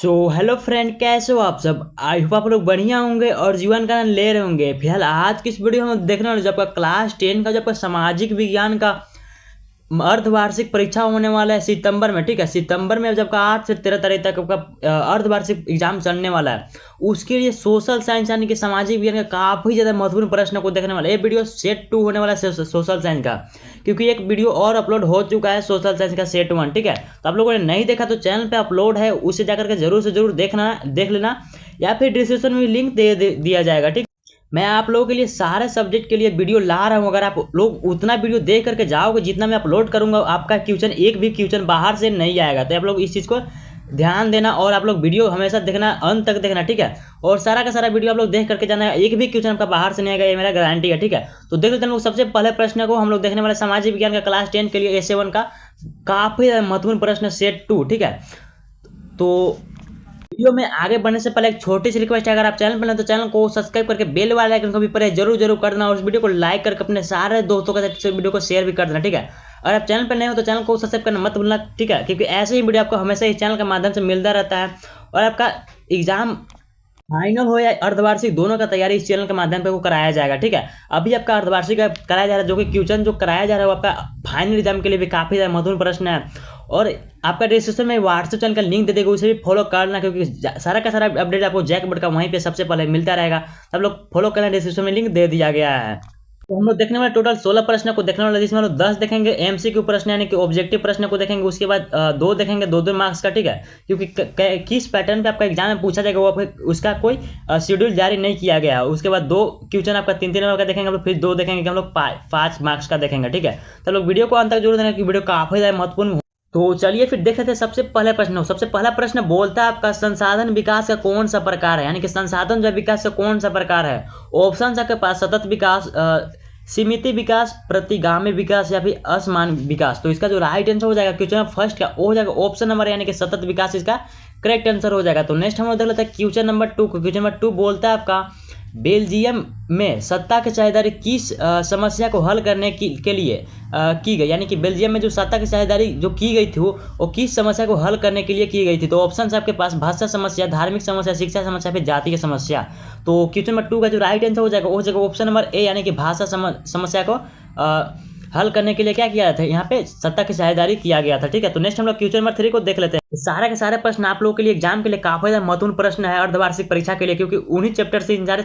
Hello friend, कैसे हो आप सब। आई होप आप लोग बढ़िया होंगे और जीवन का आनंद ले रहे होंगे। फिलहाल आज की इस वीडियो में हम देखने वाले जब आपका क्लास 10 का जब आपका सामाजिक विज्ञान का अर्धवार्षिक परीक्षा होने वाला है सितंबर में। ठीक है, सितंबर में जब का 8 से 13 तारीख तक आपका अर्धवार्षिक एग्जाम चलने वाला है। उसके लिए सोशल साइंस यानी कि सामाजिक विज्ञान का काफी ज्यादा महत्वपूर्ण प्रश्न को देखने वाला है। ये वीडियो सेट 2 होने वाला है सोशल साइंस का, क्योंकि एक वीडियो और अपलोड हो चुका है सोशल साइंस का सेट 1। ठीक है, तो आप लोगों ने नहीं देखा तो चैनल पे अपलोड है, उसे जाकर के जरूर से जरूर देख लेना, या फिर डिस्क्रिप्शन में लिंक दे दिया जाएगा। ठीक, मैं आप लोगों के लिए सारे सब्जेक्ट के लिए वीडियो ला रहा हूँ। अगर आप लोग उतना वीडियो देख करके जाओगे जितना मैं अपलोड करूंगा, आपका क्वेश्चन एक भी क्वेश्चन बाहर से नहीं आएगा। तो आप लोग इस चीज़ को ध्यान देना और आप लोग वीडियो हमेशा देखना, अंत तक देखना। ठीक है, और सारा का सारा वीडियो आप लोग देख करके जाना, एक भी क्वेश्चन आपका बाहर से नहीं आएगा, ये मेरा गारंटी है। ठीक है, तो देख लेते हैं लोग सबसे पहले प्रश्न को हम लोग देखने वाले सामाजिक विज्ञान का क्लास 10 के लिए A7 का काफी महत्वपूर्ण प्रश्न सेट 2। ठीक है, तो वीडियो में आगे बढ़ने से पहले एक छोटी सी रिक्वेस्ट है, अगर आप चैनल पर नए तो चैनल को सब्सक्राइब करके बेल वाले आइकन को भी प्रेस जरूर कर देना, और इस वीडियो को लाइक करके अपने सारे दोस्तों के साथ वीडियो को शेयर भी कर देना। ठीक है, अगर आप चैनल पर नए हो तो चैनल को सब्सक्राइब करना मत भूलना। ठीक है, क्योंकि ऐसे ही वीडियो आपको हमेशा इस चैनल के माध्यम से मिलता रहता है, और आपका एग्जाम फाइनल हो या अर्धवार्षिक दोनों का तैयारी इस चैनल के माध्यम पे को कराया जाएगा। ठीक है, अभी आपका अर्धवार्षिक कराया जा रहा है, जो कि क्वेश्चन जो कराया जा रहा है वो आपका फाइनल एग्जाम के लिए भी काफी ज्यादा महत्वपूर्ण प्रश्न है। और आपका डिस्क्रिप्शन में व्हाट्सएप चैनल का लिंक दे देगा, उसे भी फॉलो करना, क्योंकि सारा का सारा अपडेट आपको जैकबोर्ड का वहीं पे सबसे पहले मिलता रहेगा। सब लोग फॉलो करना, डिस्क्रिप्शन में लिंक दे दिया गया है। तो हम लोग देखने वाले टोटल 16 प्रश्न को देखने वाले, जिसमें हम लोग 10 देखेंगे MCQ प्रश्न यानी कि ऑब्जेक्टिव प्रश्न को देखेंगे। उसके बाद 2 देखेंगे 2-2 मार्क्स का। ठीक है, क्योंकि किस पैटर्न पे आपका एग्जाम में पूछा जाएगा वो उसका कोई शेड्यूल जारी नहीं किया गया है। उसके बाद 2 क्वेश्चन आपका 3-3 नंबर का देखेंगे हम लोग, फिर 2 देखेंगे कि हम लोग 5 मार्क्स का देखेंगे। ठीक है, तो लोग वीडियो को अंत तक जरूर देना, कि वीडियो काफी ज्यादा महत्वपूर्ण। तो चलिए फिर देख लेते हैं सबसे पहले प्रश्न। सबसे पहला प्रश्न बोलता है आपका संसाधन विकास का कौन सा प्रकार है, यानी कि संसाधन जो विकास का कौन सा प्रकार है। ऑप्शन आपके पास सतत विकास, सीमित विकास, प्रतिगामी विकास, या फिर असमान विकास। तो इसका जो राइट आंसर हो जाएगा क्वेश्चन फर्स्ट का वो हो जाएगा ऑप्शन नंबर, यानी कि सतत विकास इसका करेक्ट आंसर हो जाएगा। तो नेक्स्ट हम लोग देख लेते हैं क्वेश्चन नंबर 2 को। क्वेश्चन नंबर 2 बोलता है आपका बेल्जियम में सत्ता की साझेदारी किस समस्या को हल करने के लिए की गई, यानी कि बेल्जियम में जो सत्ता की साझेदारी जो की गई थी वो किस समस्या को हल करने के लिए की गई थी। तो ऑप्शन आपके पास भाषा समस्या, धार्मिक समस्या, शिक्षा समस्या, फिर जाति की समस्या। तो क्वेश्चन नंबर 2 का जो राइट आंसर हो जाएगा वो हो जाएगा ऑप्शन नंबर ए, यानी कि भाषा समस्या को हल करने के लिए क्या किया था, यहाँ पे सत्ता की साझेदारी किया गया था। ठीक है, तो नेक्स्ट हम लोग क्वेश्चन नंबर 3 को देख लेते हैं। सारे के सारे प्रश्न आप लोगों के लिए एग्जाम के लिए काफी महत्वपूर्ण प्रश्न है अर्धवार्षिक परीक्षा के लिए, क्योंकि उन्हीं चैप्टर से इन सारे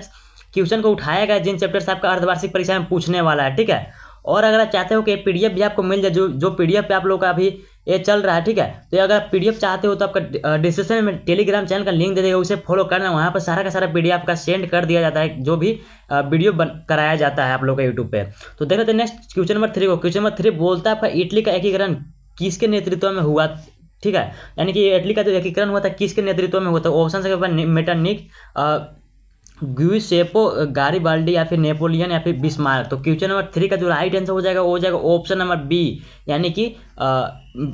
क्वेश्चन को उठाया गया जिन चैप्टर से आपका अर्धवार्षिक परीक्षा में पूछने वाला है। ठीक है, और अगर आप चाहते हो कि पीडीएफ भी आपको मिल जाए, जो पीडीएफ पे आप लोग का अभी ये चल रहा है। ठीक है, तो अगर आप पीडीएफ चाहते हो तो आपका डिस्क्रिप्शन में टेलीग्राम चैनल का लिंक दे देगा, उसे फॉलो करना। वहाँ पर सारा का सारा पीडीएफ का सेंड कर दिया जाता है, जो भी वीडियो कराया जाता है आप लोग का यूट्यूब पे। तो देख लेते हैं नेक्स्ट क्वेश्चन नंबर 3 को। क्वेश्चन नंबर 3 बोलता है आपका इटली का एकीकरण किसके नेतृत्व में हुआ। ठीक है, यानी कि इटली का जो एकीकरण हुआ था किसके नेतृत्व में हुआ था। ऑप्शन के पास मेटरनिक, ग्यूसेपो, गारिबाल्डी, या फिर नेपोलियन, या फिर बिस्मार्क। तो क्वेश्चन नंबर 3 का जो राइट आंसर हो जाएगा वो हो जाएगा ऑप्शन नंबर बी, यानी कि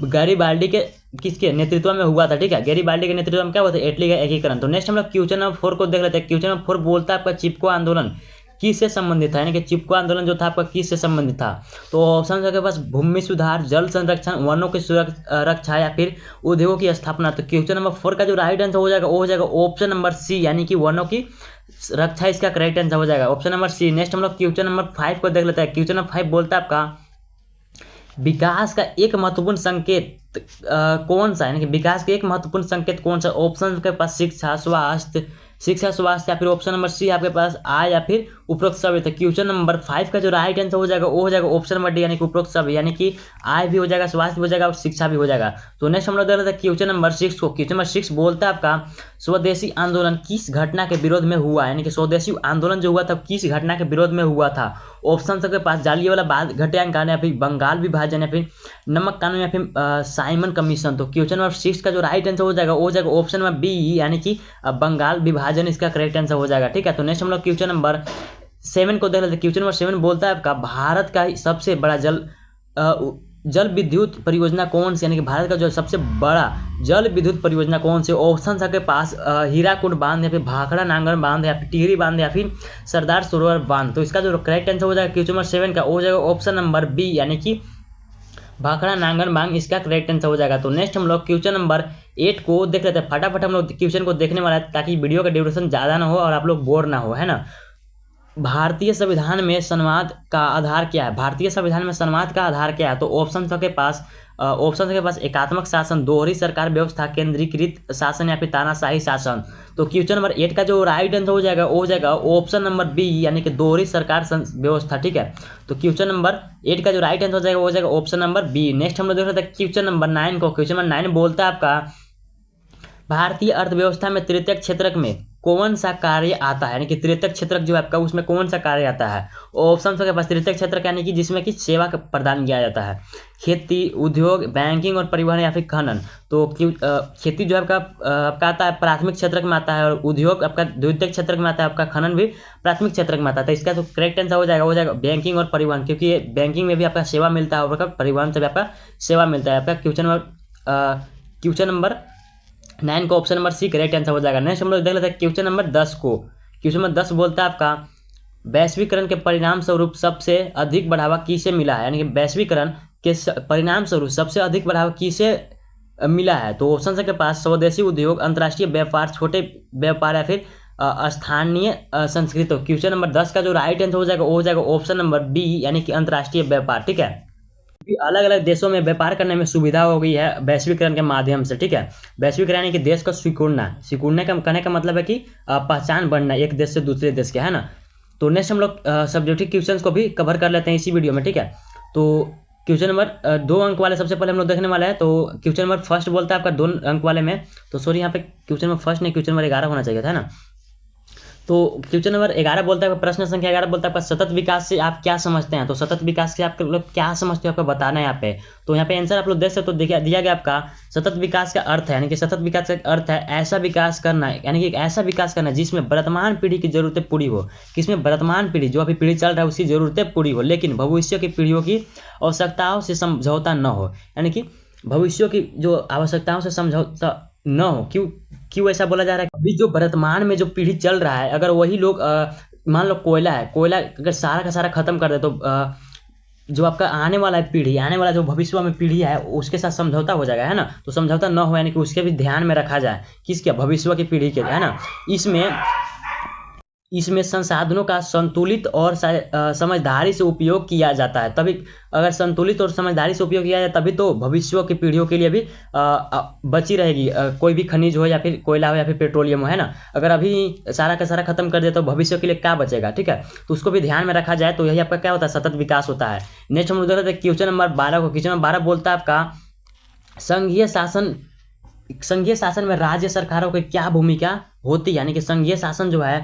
गारिबाल्डी के किसके नेतृत्व में हुआ था। ठीक है, गारिबाल्डी के नेतृत्व में क्या हुआ था, इटली का एकीकरण। तो नेक्स्ट हम लोग क्वेश्चन नंबर 4 को देख लेते हैं। क्वेश्चन नंबर 4 बोलता है आपका चिपको आंदोलन किससे संबंधित था, यानी कि चिपको आंदोलन जो था आपका किससे संबंधित था। तो ऑप्शन के पास भूमि सुधार, जल संरक्षण, वनों की रक्षा, या फिर उद्योगों की स्थापना। तो क्वेश्चन नंबर 4 का जो राइट आंसर हो जाएगा वो हो जाएगा ऑप्शन नंबर सी, यानी कि वनों की रक्षा इसका करेक्ट आंसर हो जाएगा, ऑप्शन नंबर सी। नेक्स्ट हम लोग क्वेश्चन नंबर 5 को देख लेते हैं। क्वेश्चन नंबर 5 बोलता है आपका विकास का एक महत्वपूर्ण संकेत कौन सा, यानी कि विकास का एक महत्वपूर्ण संकेत कौन सा। ऑप्शन के पास शिक्षा, स्वास्थ्य, या फिर ऑप्शन नंबर सी आपके पास आय, या फिर उपरोक्त सभी। तो क्वेश्चन नंबर 5 का जो राइट आंसर हो जाएगा वो हो जाएगा ऑप्शन नंबर डी, यानी कि उपरोक्त सभी, यानी कि आय भी हो जाएगा, स्वास्थ्य भी हो जाएगा और शिक्षा भी हो जाएगा। तो नेक्स्ट हम लोग देख लेते हैं क्वेश्चन नंबर 6 को। क्वेश्चन नंबर 6 बोलता है आपका स्वदेशी आंदोलन किस घटना के विरोध में हुआ, यानी कि स्वदेशी आंदोलन जो हुआ था किस घटना के विरोध में हुआ था। ऑप्शन सबके पास जालियांवाला बाग हत्याकांड, या फिर बंगाल विभाजन, या फिर नमक कानून, या फिर साइमन कमीशन। तो क्वेश्चन नंबर 6 का जो राइट आंसर हो जाएगा वो हो जाएगा ऑप्शन नंबर बी, यानी कि बंगाल विभाजन इसका करेक्ट आंसर हो जाएगा। ठीक है, तो नेक्स्ट हम लोग क्वेश्चन नंबर 7 को देख लेते हैं। क्वेश्चन नंबर 7 बोलता है आपका भारत का सबसे बड़ा जल विद्युत परियोजना कौन सी, यानी कि भारत का जो सबसे बड़ा जल विद्युत परियोजना कौन सी। ऑप्शन के पास हीराकुंड बांध, या फिर भाखड़ा नांगल बांध, या फिर टिहरी बांध, या फिर सरदार सरोवर बांध। तो इसका जो करेक्ट आंसर हो जाएगा क्वेश्चन नंबर 7 का हो जाएगा ऑप्शन नंबर बी, यानी कि भाखड़ा नांगल बांध इसका करेक्ट आंसर हो जाएगा। तो नेक्स्ट हम लोग क्वेश्चन नंबर 8 को देख लेते हैं फटाफट। हम लोग क्वेश्चन को देखने वाला है ताकि वीडियो का ड्यूरेशन ज़्यादा ना हो और आप लोग बोर ना हो, है ना। भारतीय संविधान में संवाद का आधार क्या है? भारतीय संविधान में संवाद का आधार क्या है? तो ऑप्शन के पास एकात्मक शासन, दोहरी सरकार व्यवस्था, केंद्रीकृत शासन या फिर तानाशाही शासन। तो क्वेश्चन नंबर 8 का जो राइट आंसर हो जाएगा ऑप्शन नंबर बी, यानी कि दोहरी सरकार व्यवस्था, ठीक है। तो क्वेश्चन नंबर 8 का जो राइट आंसर हो जाएगा ऑप्शन नंबर बी। नेक्स्ट हम लोग देख रहे थे क्वेश्चन नंबर 9 को। क्वेश्चन नंबर 9 बोलता है आपका भारतीय अर्थव्यवस्था में तृतीयक क्षेत्रक में कौन सा कार्य आता है, यानी कि तृतीयक क्षेत्रक जो है आपका उसमें कौन सा कार्य आता है। ऑप्शन के पास तृतीयक क्षेत्रक यानी कि जिसमें कि सेवा का प्रदान किया जाता है, खेती, उद्योग, बैंकिंग और परिवहन या फिर खनन। तो खेती जो है आपका आता है प्राथमिक क्षेत्रक में आता है, और उद्योग आपका द्वितीयक क्षेत्रक में आता है, आपका खनन भी प्राथमिक क्षेत्रक में आता है। तो इसका तो करेक्ट आंसर हो जाएगा बैंकिंग और परिवहन, क्योंकि बैंकिंग में भी आपका सेवा मिलता है और परिवहन से भी आपका सेवा मिलता है। आपका क्वेश्चन नंबर 9 का option number C correct answer हो जाएगा। नेक्स्ट हम लोग देख लेते हैं क्वेश्चन नंबर 10 को। क्वेश्चन नंबर 10 बोलता है आपका वैश्वीकरण के परिणाम स्वरूप सबसे अधिक बढ़ावा किसे मिला है, यानी कि वैश्वीकरण के परिणाम स्वरूप सबसे अधिक बढ़ावा किसे मिला है। तो ऑप्शन के पास स्वदेशी उद्योग, अंतर्राष्ट्रीय व्यापार, छोटे व्यापार या फिर स्थानीय संस्कृति। तो क्वेश्चन नंबर 10 का जो राइट आंसर हो जाएगा ऑप्शन नंबर डी, यानी कि अंतर्राष्ट्रीय व्यापार, ठीक है। अलग अलग देशों में व्यापार करने में सुविधा हो गई है वैश्वीकरण के माध्यम से, ठीक है। वैश्वीकरण यानी कि देश को सिकुड़ने का कहने का मतलब है कि पहचान बढ़ना एक देश से दूसरे देश के, है ना। तो नेक्स्ट हम लोग सब्जेक्टिव क्वेश्चंस को भी कवर कर लेते हैं इसी वीडियो में, ठीक है। तो क्वेश्चन नंबर 2 अंक वाले सबसे पहले हम लोग देखने वाले हैं। तो क्वेश्चन नंबर फर्स्ट बोलता है आपका 2 अंक वाले में, तो सॉरी यहाँ पे क्वेश्चन नंबर फर्स्ट नहीं, क्वेश्चन नंबर 11 होना चाहिए था, है ना। तो क्वेश्चन नंबर 11 बोलता है, प्रश्न संख्या 11 बोलता है सतत विकास से आप क्या समझते हैं। तो सतत विकास से आप लोग क्या समझते हो आपको बताना है यहाँ पे। तो यहाँ पे आंसर आप लोग देख सकते हो, दिया गया आपका सतत विकास का अर्थ है, यानी कि सतत विकास का अर्थ है ऐसा विकास करना, यानी कि ऐसा विकास करना जिसमें वर्तमान पीढ़ी की जरूरतें पूरी हो। किसमें? वर्तमान पीढ़ी, जो अभी पीढ़ी चल रहा है उसकी जरूरतें पूरी हो, लेकिन भविष्य की पीढ़ियों की आवश्यकताओं से समझौता न हो, यानी कि भविष्य की जो आवश्यकताओं से समझौता न हो। क्यों ऐसा बोला जा रहा है? अभी जो वर्तमान में जो पीढ़ी चल रहा है, अगर वही लोग मान लो कोयला अगर सारा का सारा खत्म कर दे, तो जो आपका आने वाला जो भविष्य में पीढ़ी है उसके साथ समझौता हो जाएगा, है ना। तो समझौता न हो, यानी कि उसके भी ध्यान में रखा जाए, किसके? भविष्य की पीढ़ी के, है ना। इसमें संसाधनों का संतुलित और समझदारी से उपयोग किया जाता है। तभी अगर संतुलित और समझदारी से उपयोग किया जाए तभी तो भविष्य की पीढ़ियों के लिए भी बची रहेगी कोई भी खनिज हो या फिर कोयला हो या फिर पेट्रोलियम हो, है ना। अगर अभी सारा का सारा खत्म कर दे तो भविष्य के लिए क्या बचेगा, ठीक है। तो उसको भी ध्यान में रखा जाए, तो यही आपका क्या होता है? सतत विकास होता है। नेक्स्ट हम लोग देख रहे थे क्वेश्चन नंबर 12 को। क्वेश्चन नंबर 12 बोलता है आपका संघीय शासन में राज्य सरकारों की क्या भूमिका होती है, यानी कि संघीय शासन जो है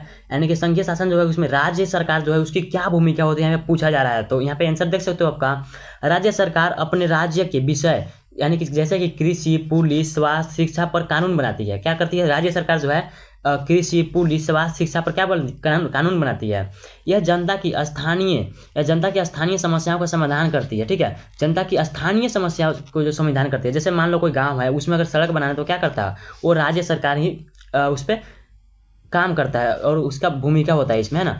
उसमें राज्य सरकार जो है उसकी क्या भूमिका होती है, यहाँ पे पूछा जा रहा है। तो यहाँ पे आंसर देख सकते हो आपका, राज्य सरकार अपने राज्य के विषय यानी कि जैसे कि कृषि, पुलिस, स्वास्थ्य, शिक्षा पर कानून बनाती है। क्या करती है राज्य सरकार जो है? कृषि, पुलिस, स्वास्थ्य, शिक्षा पर क्या कानून बनाती है। यह जनता की स्थानीय समस्याओं का समाधान करती है, ठीक है। जनता की स्थानीय समस्याओं को जो समाधान करती है, जैसे मान लो कोई गांव है उसमें अगर सड़क बनाना है तो क्या करता है? वो राज्य सरकार ही उस पर काम करता है और उसका भूमिका होता है इसमें, है ना।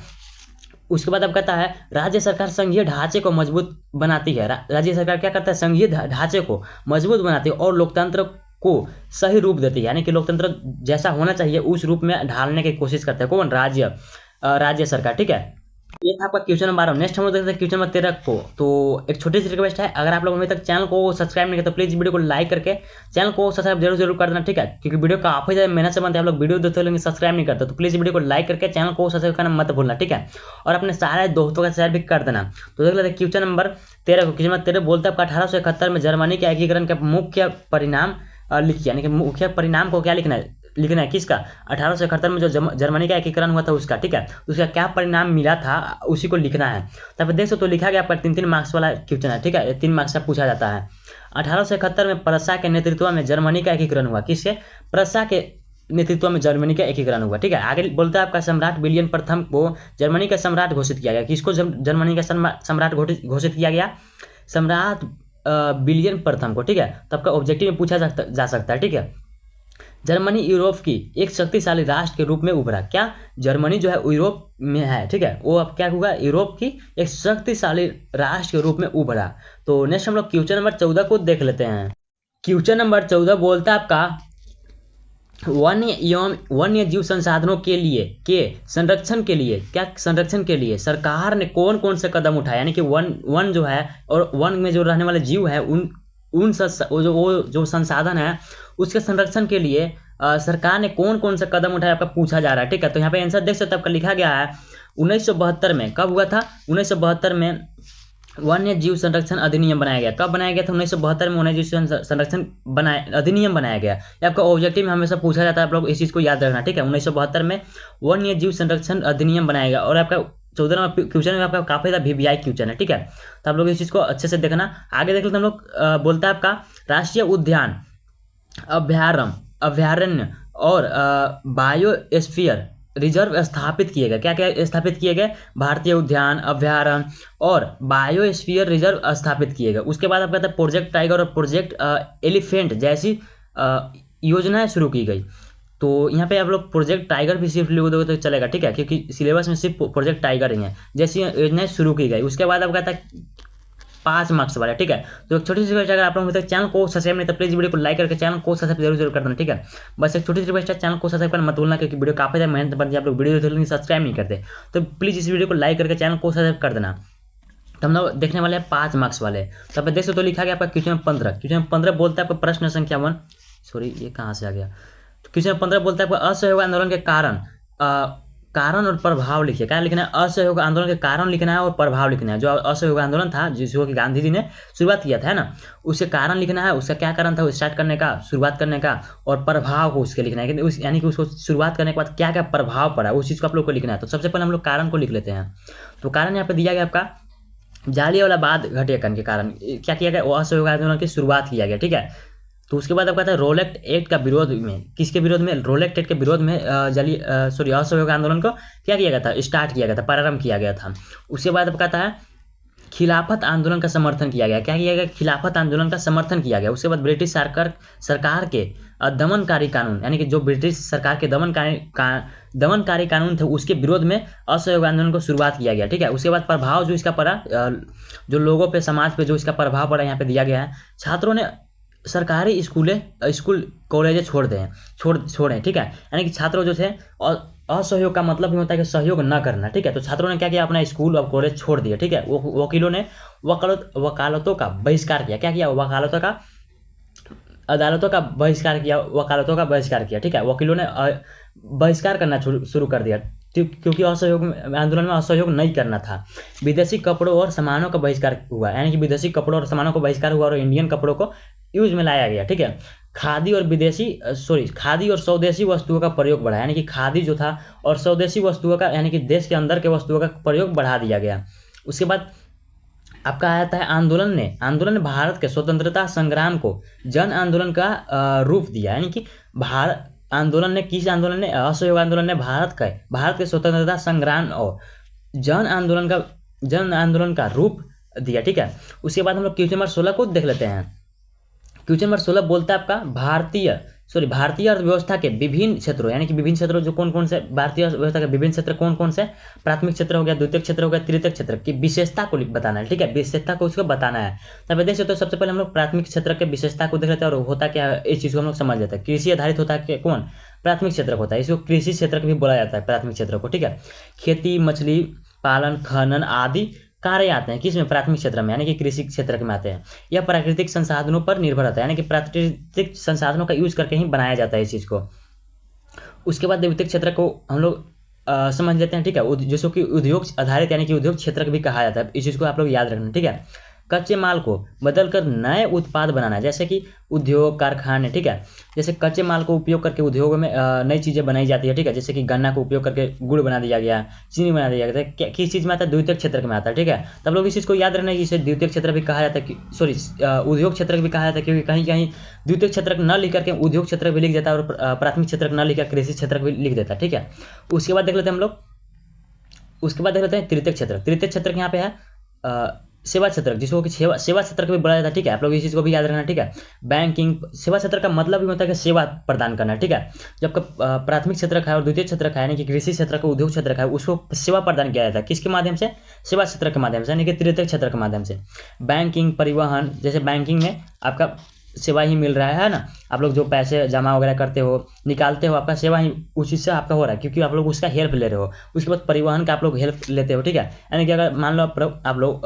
उसके बाद अब कहता है राज्य सरकार संघीय ढांचे को मजबूत बनाती है। राज्य सरकार क्या करता है? संघीय ढांचे को मजबूत बनाती है और लोकतंत्र को सही रूप देती है, यानी कि लोकतंत्र जैसा होना चाहिए उस रूप में ढालने की कोशिश करते हैं। कौन? राज्य सरकार, ठीक है। ये था आपका क्वेश्चन नंबर 12। नेक्स्ट हम लोग देखते हैं क्वेश्चन नंबर 13 को। तो एक छोटी सी रिक्वेस्ट है, अगर आप लोग अभी तक चैनल को सब्सक्राइब नहीं किया तो प्लीज वीडियो को लाइक करके चैनल को सब्सक्राइब जरूर कर देना, ठीक है। क्योंकि वीडियो काफी ज्यादा मेहनत से बनता है, आप लोग वीडियो देखते हो लेकिन सब्सक्राइब नहीं करते, तो प्लीज वीडियो को लाइक करके चैनल को सब्सक्राइब करना मत भूलना, ठीक है। और अपने सारे दोस्तों का शेयर भी कर देना। तो देख लेते हैं क्वेश्चन नंबर 13 को। क्वेश्चन नंबर 13 बोलता है 1871 में जर्मनी के एकीकरण का मुख्य परिणाम लिखिए, यानी कि मुख्य परिणाम को क्या लिखना है किसका? 1871 में जो जर्मनी का एकीकरण हुआ था उसका, ठीक है। उसका क्या परिणाम मिला था उसी को लिखना है। तब देख सकते हो लिखा गया आपका 3 मार्क्स वाला क्वेश्चन है, ठीक है। 3 मार्क्स का पूछा जाता है। 1871 में प्रशा के नेतृत्व में जर्मनी का एकीकरण हुआ। किसके? प्रशा के नेतृत्व में जर्मनी का एकीकरण हुआ, ठीक है। आगे बोलता है आपका सम्राट विलियम प्रथम को जर्मनी का सम्राट घोषित किया गया। किसको जर्मनी का सम्राट घोषित किया गया? सम्राट विलियम प्रथम को, ठीक है। तब का ऑब्जेक्टिव में पूछा जा सकता है, ठीक है। जर्मनी यूरोप की एक शक्तिशाली राष्ट्र के रूप में उभरा। क्या? जर्मनी जो है यूरोप में है, ठीक है। वो अब क्या होगा? यूरोप की एक शक्तिशाली राष्ट्र के रूप में उभरा। तो नेक्स्ट हम लोग क्वेश्चन नंबर 14 को देख लेते हैं। क्वेश्चन नंबर 14 बोलता है आपका वन्य जीव संसाधनों के संरक्षण के लिए सरकार ने कौन कौन से कदम उठाए, यानी कि वन जो है और वन में जो रहने वाले जीव है उन वो जो संसाधन है उसके संरक्षण के लिए सरकार ने कौन कौन से कदम उठाए आपका पूछा जा रहा है। ठीक है, तो यहाँ पे आंसर देख सकते हैं, आपका लिखा गया है 1972 में। कब हुआ था? 1972 में वन्य जीव संरक्षण अधिनियम बनाया गया। कब बनाया गया था? 1972 में वन्य जीव संरक्षण अधिनियम बनाया गया। ये आपका ऑब्जेक्टिव में हमेशा पूछा जाता है, आप लोग इस चीज को याद रखना। ठीक है, 1972 में वन्य जीव संरक्षण अधिनियम बनाया गया। और आपका 14 नंबर क्वेश्चन में आपका काफी ज्यादा वीवीआई क्वेश्चन है। ठीक है, तो आप लोग इस चीज को अच्छे से देखना। आगे देख लेते हम लोग। बोलता है आपका राष्ट्रीय उद्यान, अभ्यारण्य और बायोस्फीयर रिजर्व स्थापित किए गए। क्या क्या स्थापित किए गए? भारतीय उद्यान, अभ्यारण्य और बायोस्फीयर रिजर्व स्थापित किए गए। उसके बाद आप कहते हैं प्रोजेक्ट टाइगर और प्रोजेक्ट एलिफेंट जैसी योजनाएं शुरू की गई। तो यहाँ पे आप लोग प्रोजेक्ट टाइगर भी सिर्फ लिख दोगे तो चलेगा। ठीक है, क्योंकि सिलेबस में सिर्फ प्रोजेक्ट टाइगर ही है। जैसी योजनाएं शुरू की गई उसके बाद आप कहता है 5 मार्क्स वाला। ठीक है, तो एक छोटी सी रिक्वेस्ट, अगर आप लोग चैनल को सब्सक्राइब नहीं तो प्लीज वीडियो को लाइक करके चैनल को सब्सक्राइब जरूर कर देना। ठीक है, बस एक छोटी सी रिक्वेस्ट है, चैनल को सब्सक्राइब करना मत भूलना, क्योंकि वीडियो काफी ज्यादा मेहनत बनती है। आप लोग वीडियो सब्सक्राइब नहीं करते तो प्लीज इस वीडियो को लाइक करके चैनल को सब्सक्राइब कर देना। तो हम लोग देखने वाले हैं 5 मार्क्स वाले। तो आप देख सकते हो लिखा गया आपका क्वेश्चन 15 बोलता है आपका प्रश्न संख्या 1। सॉरी, ये कहाँ से आ गया? तो क्वेश्चन 15 बोलता है आपका असहयोग आंदोलन के कारण और प्रभाव लिखिए। क्या लिखना है? असहयोग आंदोलन के कारण लिखना है और प्रभाव लिखना है। जो असहयोग आंदोलन था जिसको कि गांधी जी ने शुरुआत किया था, है ना, उसके कारण लिखना है, उसका क्या कारण था वो स्टार्ट करने का, शुरुआत करने का, और प्रभाव को उसके लिखना है, यानी कि उसको शुरुआत करने के बाद क्या क्या प्रभाव पड़ा उस चीज को आप लोग को लिखना है। तो सबसे पहले हम लोग कारण को लिख लेते हैं। तो कारण यहाँ पे दिया गया आपका जालियांवाला बाग हत्याकांड के कारण क्या किया गया? असहयोग आंदोलन की शुरुआत किया गया। ठीक है, तो उसके बाद आप कहता है रोलेक्ट एक्ट का विरोध में, किसके विरोध में? रोलेक्ट एक्ट के विरोध में असहयोग आंदोलन को क्या किया गया था? स्टार्ट किया गया था, प्रारंभ किया गया था। उसके बाद अब कहता है खिलाफत आंदोलन का समर्थन किया गया। क्या किया गया? खिलाफत आंदोलन का समर्थन किया गया। उसके बाद ब्रिटिश सरकार के दमनकारी कानून, यानी कि जो ब्रिटिश सरकार के दमनकारी कानून थे उसके विरोध में असहयोग आंदोलन को शुरुआत किया गया। ठीक है, उसके बाद प्रभाव जो इसका पड़ा, जो लोगों पे, समाज पे जो इसका प्रभाव पड़ा यहाँ पे दिया गया है। छात्रों ने सरकारी स्कूल कॉलेज छोड़े। ठीक है, यानी कि छात्रों जो थे, और असहयोग का मतलब ही होता है कि सहयोग न करना। ठीक है, तो छात्रों ने क्या किया? अपना स्कूल और कॉलेज छोड़ दिया। ठीक है, वो वकीलों ने वकालतों का बहिष्कार किया। क्या किया? अदालतों का बहिष्कार किया, वकालतों का बहिष्कार किया। ठीक है, वकीलों ने बहिष्कार करना शुरू कर दिया, क्योंकि असहयोग आंदोलन में असहयोग नहीं करना था। विदेशी कपड़ों और सामानों का बहिष्कार हुआ, यानी कि विदेशी कपड़ों और सामानों को बहिष्कार हुआ और इंडियन कपड़ों को यूज में लाया गया। ठीक है, खादी और स्वदेशी वस्तुओं का प्रयोग बढ़ा, यानी कि खादी जो था और स्वदेशी वस्तुओं का, यानी कि देश के अंदर के वस्तुओं का प्रयोग बढ़ा दिया गया। उसके बाद आपका आता है आंदोलन ने भारत के स्वतंत्रता संग्राम को जन आंदोलन का रूप दिया, यानी कि असहयोग आंदोलन ने भारत के स्वतंत्रता संग्राम और जन आंदोलन का रूप दिया। ठीक है, उसके बाद हम लोग क्वेश्चन नंबर 16 को देख लेते हैं। क्वेश्चन नंबर 16 बोलता है आपका भारतीय अर्थव्यवस्था के विभिन्न क्षेत्रों, यानी कि विभिन्न क्षेत्रों जो कौन कौन से, भारतीय अर्थव्यवस्था के विभिन्न क्षेत्र कौन कौन से? प्राथमिक क्षेत्र हो गया, द्वितीय क्षेत्र हो गया, तृतीय क्षेत्र की विशेषता को बताना है। ठीक है, विशेषता को उसको बताना है। तब देख सकते हो, सबसे पहले हम लोग प्राथमिक क्षेत्र के विशेषता को देख लेते हैं और होता क्या है इस चीज को हम लोग समझ लेते हैं। कृषि आधारित होता है कौन? प्राथमिक क्षेत्र होता है, इसको कृषि क्षेत्र भी बोला जाता है प्राथमिक क्षेत्र को। ठीक है, खेती, मछली पालन, खनन आदि कार्य आते हैं किसमें? प्राथमिक क्षेत्र में, यानी कि कृषि क्षेत्र में आते हैं। यह प्राकृतिक संसाधनों पर निर्भर होता है, यानी कि प्राकृतिक संसाधनों का यूज करके ही बनाया जाता है इस चीज को। उसके बाद द्वितीय क्षेत्र को हम लोग समझ लेते हैं। ठीक है, जिसको कि उद्योग आधारित, यानी कि उद्योग क्षेत्र भी कहा जाता है। इस चीज को आप लोग याद रखना। ठीक है, कच्चे माल को बदलकर नए उत्पाद बनाना, जैसे कि उद्योग, कारखाने। ठीक है, जैसे कच्चे माल को उपयोग करके उद्योगों में नई चीजें बनाई जाती है। ठीक है, जैसे कि गन्ना को उपयोग करके गुड़ बना दिया गया, चीनी बना दिया गया। किस चीज में आता है? द्वितीय क्षेत्र में आता है। ठीक है, तब लोग इस चीज को याद रखना है कि इसे द्वितीय क्षेत्र भी कहा जाता है, उद्योग क्षेत्र भी कहा जाता है, क्योंकि कहीं कहीं द्वितीय क्षेत्र न लिख करके उद्योग क्षेत्र भी लिख देता है और प्राथमिक क्षेत्र न लिखकर कृषि क्षेत्र भी लिख देता है। ठीक है, उसके बाद देख लेते हैं हम लोग, तृतीय क्षेत्र यहाँ पे है सेवा क्षेत्र, जिसको कि सेवा क्षेत्र का भी बोला जाता है। ठीक है, आप लोग इस चीज को भी याद रखना। ठीक है, बैंकिंग, सेवा क्षेत्र का मतलब भी होता है कि सेवा प्रदान करना। ठीक है, जब प्राथमिक क्षेत्र का है और द्वितीय क्षेत्र का है, यानी कि कृषि क्षेत्र का, उद्योग क्षेत्र का है, उसको सेवा प्रदान किया जाता है किसके माध्यम से? सेवा क्षेत्र के माध्यम से, यानी कि तृतीय क्षेत्र के माध्यम से। बैंकिंग, परिवहन, जैसे बैंकिंग में आपका सेवा ही मिल रहा है ना। आप लोग जो पैसे जमा वगैरह करते हो, निकालते हो, आपका सेवा ही उस चीज़ से आपका हो रहा है, क्योंकि आप लोग उसका हेल्प ले रहे हो। उसके बाद परिवहन का आप लोग हेल्प लेते हो, ठीक है। यानी कि अगर मान लो आप लोग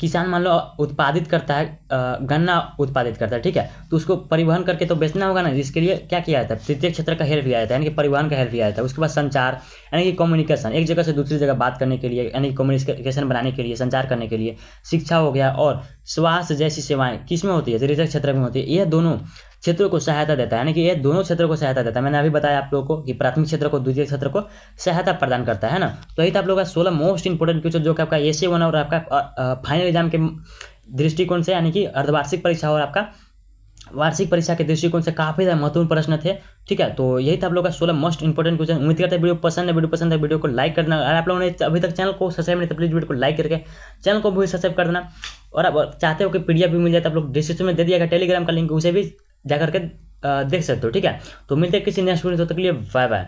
किसान मान लो उत्पादित करता है, गन्ना उत्पादित करता है, ठीक है, तो उसको परिवहन करके तो बेचना होगा ना, जिसके लिए क्या किया जाता है, तृतीय क्षेत्र का हेल्प लिया जाता है, यानी कि परिवहन का हेल्प लिया जाता है। उसके बाद संचार, यानी कि कम्युनिकेशन, एक जगह से दूसरी जगह बात करने के लिए, यानी कम्युनिकेशन बनाने के लिए, संचार करने के लिए। शिक्षा हो गया, और स्वास्थ्य जैसी सेवाएं किस में होती है, तृतीय क्षेत्र में होती है। यह दोनों क्षेत्रों को सहायता देता है, यानी कि ये दोनों क्षेत्रों को सहायता देता है। मैंने अभी बताया आप लोगों को कि प्राथमिक क्षेत्र को, द्वितीय क्षेत्र को सहायता प्रदान करता है ना। तो यही था आप लोगों का 16 मोस्ट इंपोर्टेंट क्वेश्चन, जो कि आपका एसे 1 और आपका फाइनल एग्जाम के दृष्टिकोण से, यानी कि अर्धवार्षिक परीक्षा और आपका वार्षिक परीक्षा के दृष्टिकोण से काफी ज्यादा महत्वपूर्ण प्रश्न थे, ठीक है। तो यही था आप लोग का 16 मोस्ट इंपोर्टेंट क्वेश्चन। उम्मीद करते हैं वीडियो पसंद है, वीडियो को लाइक कर देना। अगर आप लोगों ने अभी तक चैनल को सब्सक्राइब नहीं तो प्लीज वीडियो को लाइक करके चैनल को भी सब्सक्राइब कर देना। और आप चाहते हो कि पीडीएफ भी मिल जाए तो आप लोग डिस्क्रिप्शन में दे दिया गया टेलीग्राम का लिंक, उसे भी जाकर के देख सकते हो, ठीक है। तो मिलते हैं किसी नेक्स्ट वीडियो, तब तक के लिए बाय बाय।